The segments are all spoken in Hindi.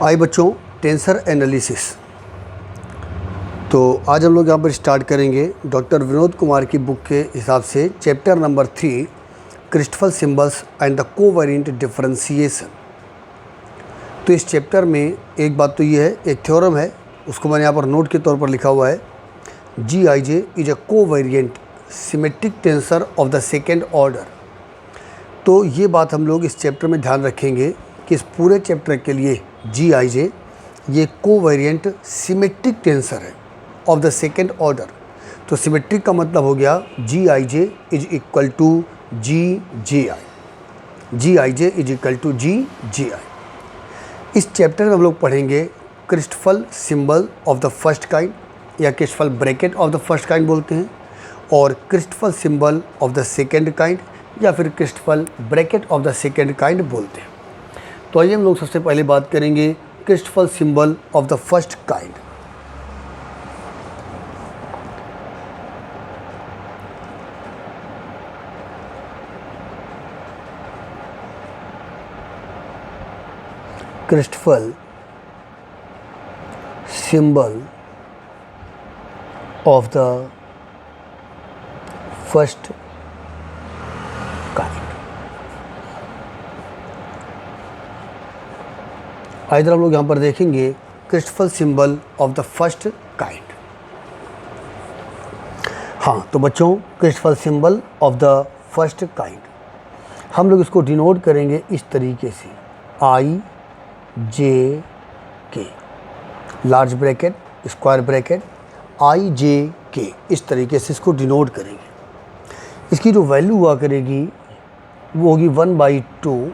आइए बच्चों, टेंसर एनालिसिस। तो आज हम लोग यहाँ पर स्टार्ट करेंगे डॉक्टर विनोद कुमार की बुक के हिसाब से chapter number 3 Christoffel symbols and the covariant differentiation. तो इस चैप्टर में एक बात तो ये है, एक थ्योरम है, उसको मैंने यहाँ पर नोट के तौर पर लिखा हुआ है। GIJ is a covariant symmetric tensor of the second order. तो ये बात हम लोग इस चैप्टर में ध्यान रखेंगे कि इस पूरे चैप्टर के लिए GIJ ये कोवेरिएंट सिमेट्रिक टेंसर है ऑफ द सेकेंड ऑर्डर। तो सिमेट्रिक का मतलब हो गया GIJ is equal to GJI। GIJ is equal to GJI। इस चैप्टर में हम लोग पढ़ेंगे Christoffel symbol of the first kind या Christoffel bracket of the first kind बोलते हैं, और Christoffel symbol of the second kind या फिर Christoffel bracket of the second kind बोलते हैं। तो आइए हम लोग सबसे पहले बात करेंगे Christoffel symbol of the first kind. Christoffel symbol of the first kind. इधर हम लोग यहाँ पर देखेंगे Christoffel symbol of the first kind. हाँ, तो बच्चों Christoffel symbol of the first kind हम लोग इसको डिनोट करेंगे इस तरीके से, IJK large bracket square bracket IJK, इस तरीके से इसको डिनोट करेंगे। इसकी जो वैल्यू हुआ करेगी वो होगी 1/2।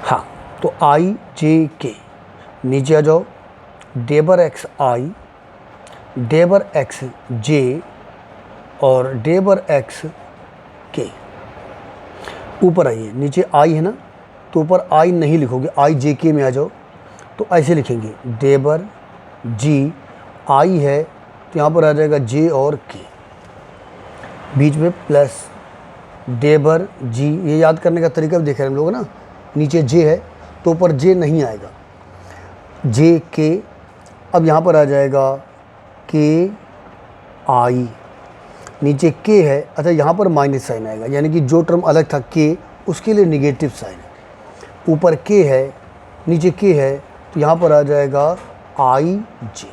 हाँ, तो IJK नीचे आ जाओ, डेबर XI डेबर XJ और डेबर XK। ऊपर आइए, नीचे I है ना, तो ऊपर I नहीं लिखोगे, IJK में आ जाओ, तो ऐसे लिखेंगे डेबर G, I है तो यहाँ पर आ जाएगा J और K, बीच में प्लस डेबर G। ये याद करने का तरीका भी देख रहे हैं हम लोग ना, नीचे J है तो ऊपर J नहीं आएगा, JK। अब यहाँ पर आ जाएगा KI, नीचे K है, अच्छा यहाँ पर माइनस साइन आएगा, यानी कि जो टर्म अलग था K उसके लिए निगेटिव साइन है। ऊपर K है नीचे K है तो यहाँ पर आ जाएगा IJ।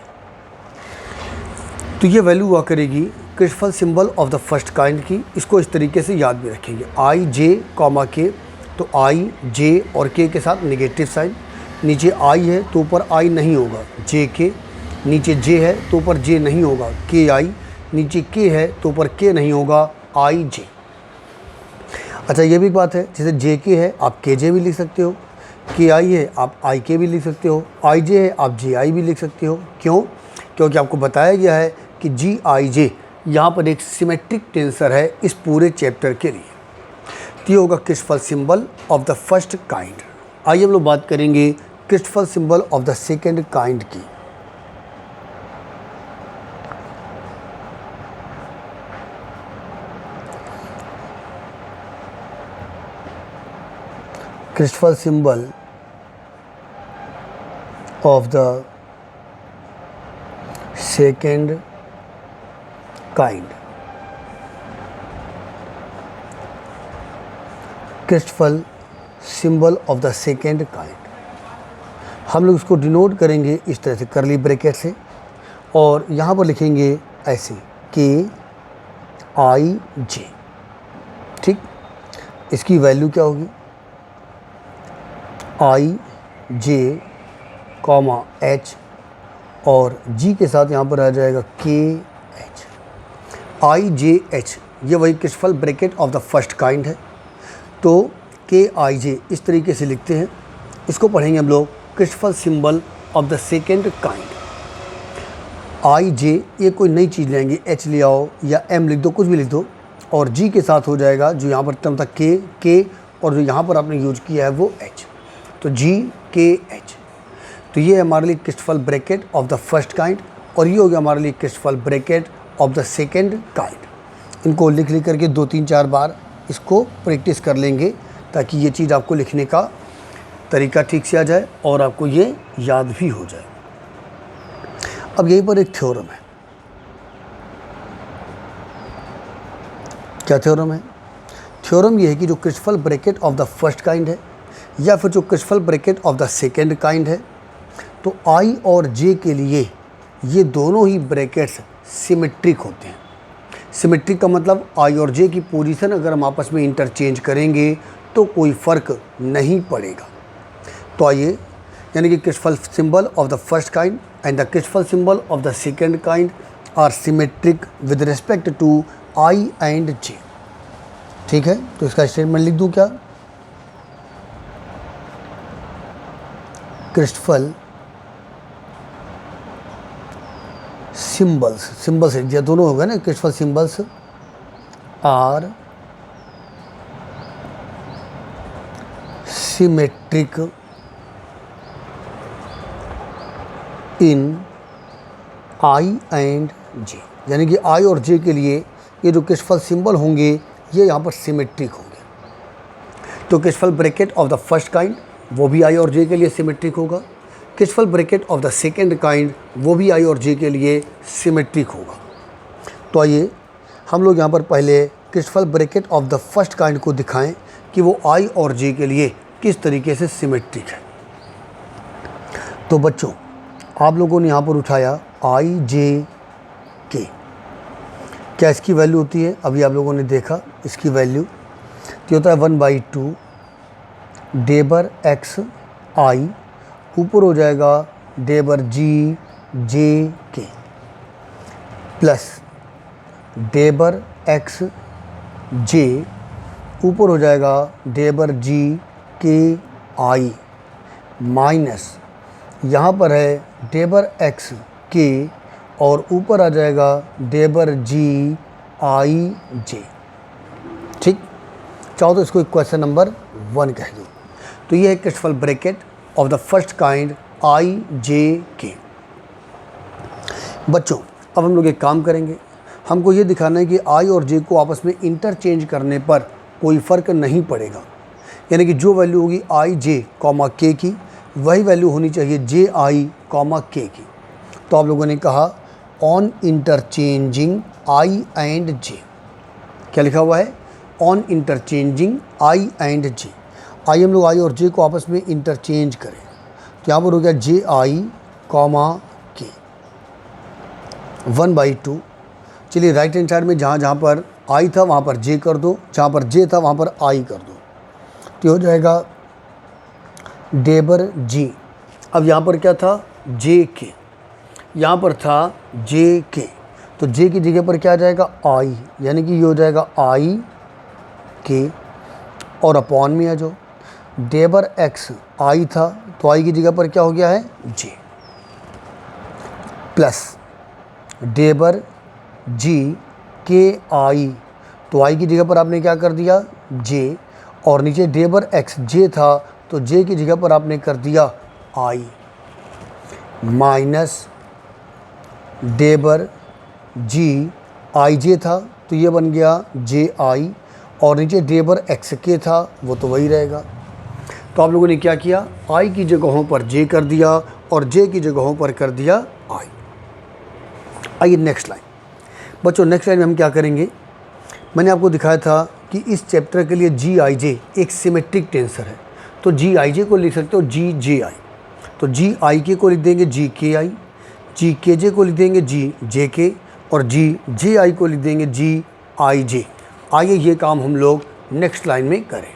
तो ये वैल्यू हुआ करेगी Christoffel symbol of the first kind की। इसको इस तरीके से याद भी रखेंगे, IJ, K, तो IJ और K के साथ निगेटिव साइन, नीचे I है तो ऊपर I नहीं होगा JK, नीचे J है तो ऊपर J नहीं होगा KI, नीचे K है तो ऊपर K नहीं होगा IJ। अच्छा, ये भी एक बात है, जैसे JK है आप KJ भी लिख सकते हो, KI है आप IK भी लिख सकते हो, IJ है आप JI भी लिख सकते हो। क्यों? क्योंकि आपको बताया गया है कि GIJ यहाँ पर एक सिमेट्रिक टेंसर है इस पूरे चैप्टर के लिए। तो ये होगा Christoffel symbol of the first kind. आइए हम लोग बात करेंगे Christoffel symbol of the second kind की। Christoffel symbol of the second kind. Christoffel symbol of the second kind हम लोग इसको डिनोट करेंगे इस तरह से, करली ब्रैकेट से, और यहाँ पर लिखेंगे ऐसे KIJ। ठीक, इसकी वैल्यू क्या होगी, IJ, H और G के साथ यहाँ पर आ जाएगा KH। IJH ये वही Christoffel bracket of the first kind है। तो KIJ इस तरीके से लिखते हैं। इसको पढ़ेंगे हम लोग Christoffel symbol of the second kind. IJ ये कोई नई चीज़ लेंगे, H ले आओ या M लिख दो, कुछ भी लिख दो, और G के साथ हो जाएगा जो यहाँ पर टर्म था K, और जो यहाँ पर आपने यूज किया है वो H, तो GKH। तो ये हमारे लिए Christoffel bracket of the first kind, और ये हो गया हमारे लिए Christoffel bracket of the second kind. इनको लिख करके 2-3-4 बार इसको प्रैक्टिस कर लेंगे ताकि ये चीज़ आपको लिखने का तरीका ठीक से आ जाए और आपको ये याद भी हो जाए। अब यहीं पर एक थ्योरम है। क्या थ्योरम है? थ्योरम ये है कि जो Christoffel bracket of the first kind है या फिर जो Christoffel bracket of the second kind है, तो आई और जे के लिए ये दोनों ही ब्रैकेट्स सिमेट्रिक होते हैं। सिमेट्रिक का मतलब आई और जे की पोजीशन अगर हम आपस में इंटरचेंज करेंगे तो कोई फ़र्क नहीं पड़ेगा। तो आइए, यानी कि Christoffel symbol of the first kind and the Christoffel symbol of the second kind are symmetric with respect to I and J. ठीक है, तो इसका स्टेटमेंट लिख दूं क्या? क्रिस्टफल सिंबल्स ये दोनों हो गए ना, Christoffel symbols are symmetric in I and J, यानी कि आई और जे के लिए ये जो क्रिस्टफल सिंबल होंगे ये यहाँ पर सिमेट्रिक होंगे। तो Christoffel bracket of the first kind वो भी आई और जे के लिए सिमेट्रिक होगा, Christoffel bracket of the second kind वो भी आई और जे के लिए सिमेट्रिक होगा। तो आइए हम लोग यहाँ पर पहले Christoffel bracket of the first kind को दिखाएं कि वो आई और जे के लिए किस तरीके से सिमेट्रिक है। तो बच्चों, आप लोगों ने यहाँ पर उठाया आई जे के, क्या इसकी वैल्यू होती है? अभी आप लोगों ने देखा इसकी वैल्यू तो होता है 1/2 डेबर एक्स आई, ऊपर हो जाएगा डेबर जी जे के प्लस डेबर एक्स जे, ऊपर हो जाएगा डेबर जी के आई माइनस यहाँ पर है डेबर एक्स के और ऊपर आ जाएगा डेबर जी आई जे। ठीक, चाहो तो इसको क्वेश्चन नंबर 1 कह दो। तो ये है Christoffel bracket of the first kind I J के। बच्चों, अब हम लोग एक काम करेंगे, हमको ये दिखाना है कि आई और जे को आपस में इंटरचेंज करने पर कोई फ़र्क नहीं पड़ेगा, यानी कि जो वैल्यू होगी आई जे कॉमा के की वही वैल्यू होनी चाहिए जे आई कॉमा के की। तो आप लोगों ने कहा ऑन इंटरचेंजिंग आई एंड जे, क्या लिखा हुआ है? On interchanging I and J. आइए हम लोग आई और जे को आपस में इंटरचेंज करें। तो यहाँ पर हो गया जे आई कॉमा के 1/2। चलिए राइट हैंड साइड में जहाँ जहाँ पर आई था वहाँ पर जे कर दो, जहाँ पर जे था वहाँ पर आई कर दो, तो हो जाएगा डेबर जी। अब यहाँ पर क्या था? जे के, यहाँ पर था जे के, तो जे की जगह पर क्या आ जाएगा? आई, यानी कि ये हो जाएगा आई के और अपॉन में आ जाओ डेबर एक्स आई था तो आई की जगह पर क्या हो गया है? जे प्लस डेबर जी के आई, तो आई की जगह पर आपने क्या कर दिया? जे, और नीचे डेबर एक्स जे था तो जे की जगह पर आपने कर दिया आई माइनस डेबर जी आई जे था तो ये बन गया जे आई, और नीचे डेबर एक्स के था वो तो वही रहेगा। तो आप लोगों ने क्या किया? आई की जगहों पर जे कर दिया और जे की जगहों पर कर दिया आई। आइए नेक्स्ट लाइन। बच्चों, नेक्स्ट लाइन में हम क्या करेंगे? मैंने आपको दिखाया था कि इस चैप्टर के लिए जी आई जे एक सिमेट्रिक टेंसर है, तो जी आई जे को लिख सकते हो जी जे आई। तो जी आई के को लिख देंगे जी के आई, जी के जे को लिख देंगे जी जे के, और जी जे आई को लिख देंगे जी आई जे। आइए ये काम हम लोग नेक्स्ट लाइन में करें।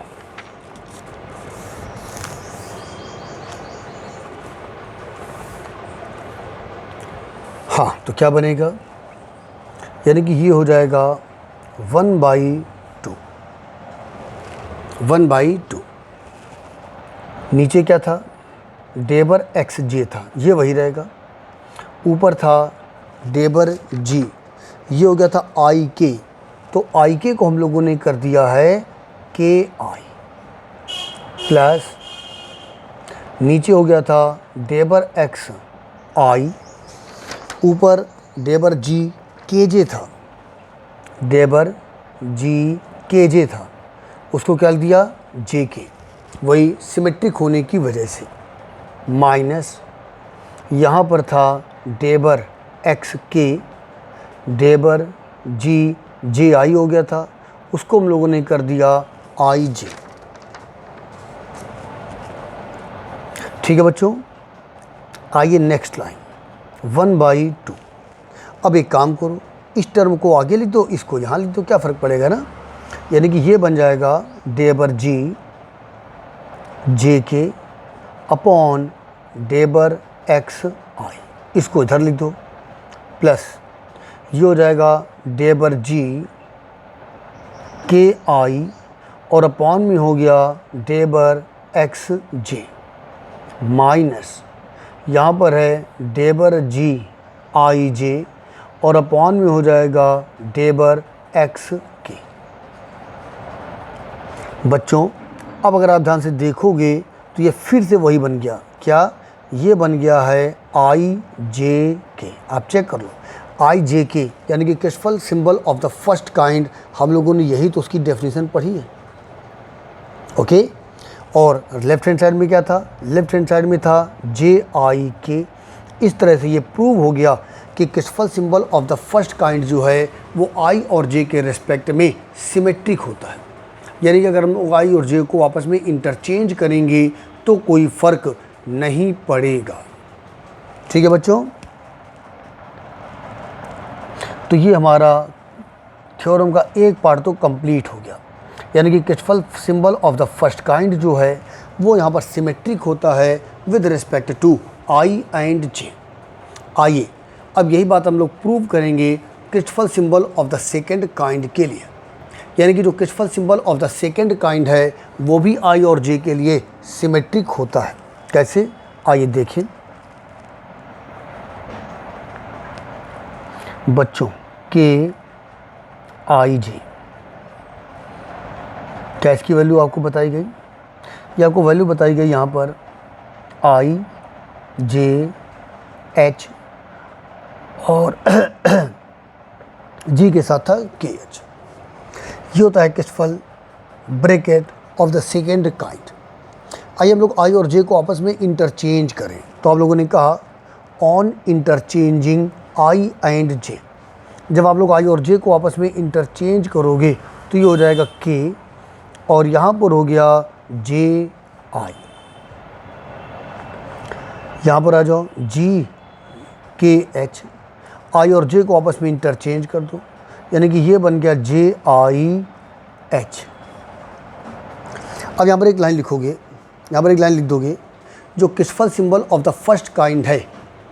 हाँ, तो क्या बनेगा? यानी कि ये हो जाएगा 1/2। नीचे क्या था? डेबर एक्स जे था, ये वही रहेगा। ऊपर था डेबर जी, ये हो गया था आई के, तो आई के को हम लोगों ने कर दिया है के आई प्लस नीचे हो गया था डेबर एक्स आई, ऊपर डेबर जी के जे था, डेबर जी के जे था, उसको क्या लिख दिया? जे के। वही सिमेट्रिक होने की वजह से, माइनस यहाँ पर था डेबर एक्स के, डेबर जी जे आई हो गया था, उसको हम लोगों ने कर दिया आई जे। ठीक है बच्चों, आइए नेक्स्ट लाइन, 1/2। अब एक काम करो, इस टर्म को आगे लिख दो, इसको यहाँ लिख दो, क्या फ़र्क पड़ेगा ना। यानी कि ये बन जाएगा डेबर जी जे के अपॉन डेबर एक्स आई, इसको इधर लिख दो, प्लस ये हो जाएगा डेबर जी के आई और अपॉन में हो गया डेबर एक्स जे, माइनस यहाँ पर है डेबर जी आई जे और अपॉन में हो जाएगा डेबर एक्स के। बच्चों अब अगर आप ध्यान से देखोगे तो ये फिर से वही बन गया, क्या, ये बन गया है आई जे के। आप चेक कर लो, आई जे के यानी कि Christoffel symbol of the first kind, हम लोगों ने यही तो उसकी डेफिनेशन पढ़ी है। ओके, और लेफ्ट हैंड साइड में क्या था, लेफ्ट हैंड साइड में था जे आई के। इस तरह से ये प्रूव हो गया कि Christoffel symbol of the first kind जो है वो आई और जे के रिस्पेक्ट में सिमेट्रिक होता है। यानी कि अगर हम आई और जे को आपस में इंटरचेंज करेंगे तो कोई फ़र्क नहीं पड़ेगा। ठीक है बच्चों, तो ये हमारा थ्योरम का एक पार्ट तो कंप्लीट हो गया। यानी कि Christoffel symbol of the first kind जो है वो यहाँ पर सिमेट्रिक होता है with respect to I and J. आइए अब यही बात हम लोग प्रूव करेंगे Christoffel symbol of the second kind के लिए। यानी कि जो Christoffel symbol of the second kind है वो भी आई और जे के लिए सिमेट्रिक होता है। कैसे, आइए देखें बच्चों, के आई जे, क्या इसकी वैल्यू आपको बताई गई, ये आपको वैल्यू बताई गई यहाँ पर आई जे एच और जी के साथ था के एच। ये होता है Christoffel bracket of the second kind. आइए हम लोग आई और जे को आपस में इंटरचेंज करें। तो आप लोगों ने कहा ऑन इंटरचेंजिंग आई एंड जे, जब आप लोग आई और जे को आपस में इंटरचेंज करोगे तो ये हो जाएगा के और यहाँ पर हो गया जे आई। यहाँ पर आ जाओ जी के एच, आई और जे को आपस में इंटरचेंज कर दो, यानी कि ये बन गया जे आई एच। अब यहाँ पर एक लाइन लिखोगे, यहाँ पर एक लाइन लिख दोगे, जो Christoffel symbol of the first kind है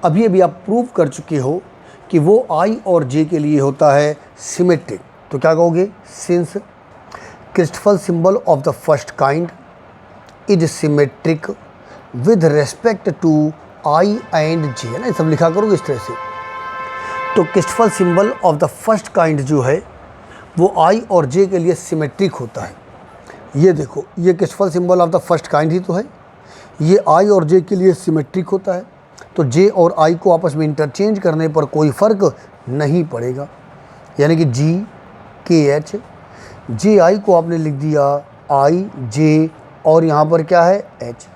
अभी आप प्रूव कर चुके हो कि वो आई और जे के लिए होता है सिमेट्रिक। तो क्या कहोगे, since Christoffel symbol of the first kind is symmetric with respect to I and J, है ना, सब लिखा करोगे इस तरह से। तो Christoffel symbol of the first kind जो है वो आई और जे के लिए सिमेट्रिक होता है। ये देखो, ये Christoffel symbol of the first kind ही तो है, ये आई और जे के लिए सिमेट्रिक होता है। तो जे और आई को आपस में इंटरचेंज करने पर कोई फ़र्क नहीं पड़ेगा। यानी कि जी के एच, जे आई को आपने लिख दिया आई जे और यहाँ पर क्या है एच।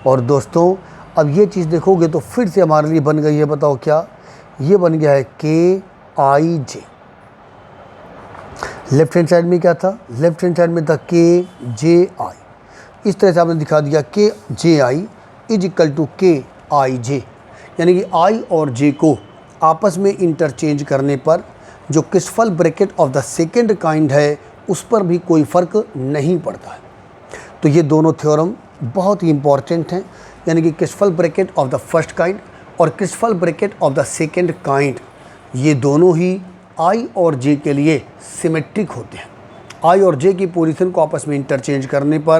और दोस्तों अब ये चीज़ देखोगे तो फिर से हमारे लिए बन गई है, बताओ क्या, ये बन गया है के आई जे। लेफ्ट हैंड साइड में क्या था, लेफ्ट हैंड साइड में था के जे आई। इस तरह से आपने दिखा दिया के जे आई इज इक्वल टू के आई जे। यानी कि आई और जे को आपस में इंटरचेंज करने पर जो Christoffel bracket of the second kind है उस पर भी कोई फ़र्क नहीं पड़ता है। तो ये दोनों थ्योरम बहुत ही इंपॉर्टेंट हैं। यानी कि Christoffel bracket of the first kind और Christoffel bracket of the second kind, ये दोनों ही आई और जे के लिए सिमेट्रिक होते हैं। आई और जे की पोजीशन को आपस में इंटरचेंज करने पर